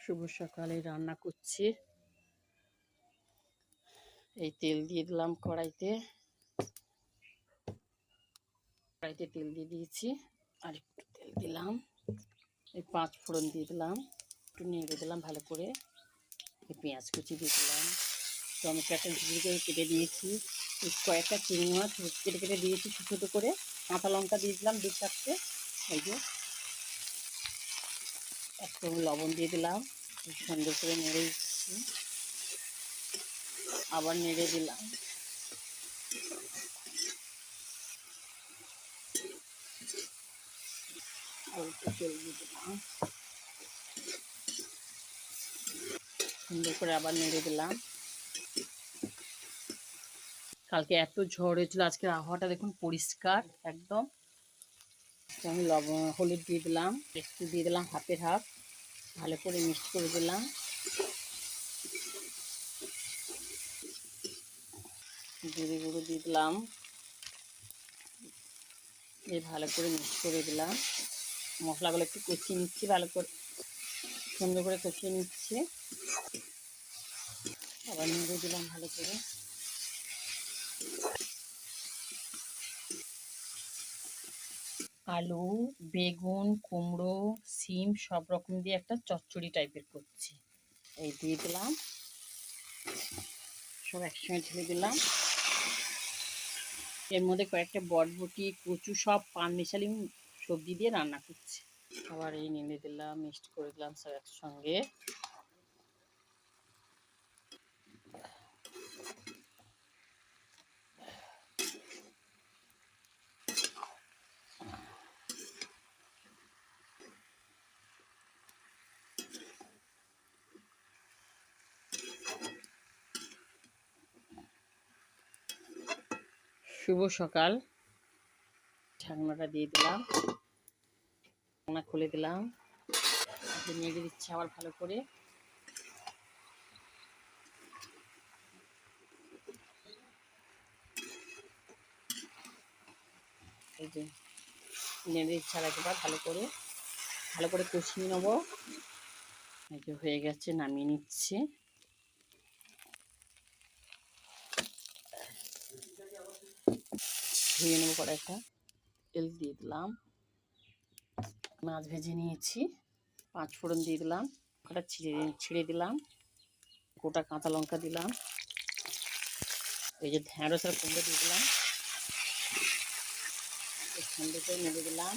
শুভ সকালে রান্না করছি। এই তেল দিয়ে দিলাম কড়াইতে তেল দিয়ে দিয়েছি। আর একটু তেল দিলাম, এই 5 ফোড়ন দিয়ে দিলাম, একটু নেড়ে দিলাম ভালো করে। এই পেঁয়াজ কুচি দিয়ে দিলাম, টমেটো একটা ঝুড়ি করে কেটে দিয়েছি, কয়েকটা চিংড়ি মাছ কেটে কেটে দিয়েছি ছোটো ছোটো করে, কাঁচা লঙ্কা দিয়ে দিলাম 2-4টে, এই যে একটু লবণ দিয়ে দিলাম, সুন্দর করে নেড়ে দিচ্ছি, আবার নেড়ে দিলাম। অল্প তেল দিয়ে দিলাম, সুন্দর করে আবার নেড়ে দিলাম। কালকে এত ঝড় হয়েছিল, আজকের আবহাওয়াটা দেখুন পরিষ্কার একদম। আমি হলুদ দিয়ে দিলাম, একটু দিয়ে দিলাম হাফের হাফ, ভালো করে মিক্স করে দিলাম। জিরে গুঁড়ো দিয়ে দিলাম, দিয়ে ভালো করে মিক্স করে দিলাম। মশলাগুলো একটু কষিয়ে নিচ্ছি, ভালো করে সুন্দর করে কষিয়ে নিচ্ছি। আবার নেড়ে দিলাম ভালো করে। আলু, বেগুন, কুমড়ো, সিম সব রকম দিয়ে একটা চচ্চড়ি টাইপের করছি। এই দিয়ে দিলাম, সব একসঙ্গে ঢেলে দিলাম। এর মধ্যে কয়েকটা বটবটি, কচু সব পানমেশালি সবজি দিয়ে রান্না করছি। আবার এই নেড়ে দিলাম, মিক্সড করে দিলাম সব একসঙ্গে। শুভ সকাল, ঢাকনাটা দিয়ে দিলাম, ঢাকনা খুলে দিলাম, নেড়ে দিচ্ছি আবার ভালো করে। এই যে নেড়ে দিচ্ছি আর একবার ভালো করে কষিয়ে নেবো। এই যে হয়ে গেছে, নামিয়ে নিচ্ছি। ধুয়ে নেবো কড়াইটা, তেল দিয়ে দিলাম, মাছ ভেজে নিয়েছি, 5 ফোড়ন দিয়ে দিলাম, ওটা ছিঁড়ে দিলাম, গোটা কাঁচা লঙ্কা দিলাম, এই যে ঢেঁড়স আর কুমড়ো দিয়ে দিলাম, সুন্দর করে নেড়ে দিলাম।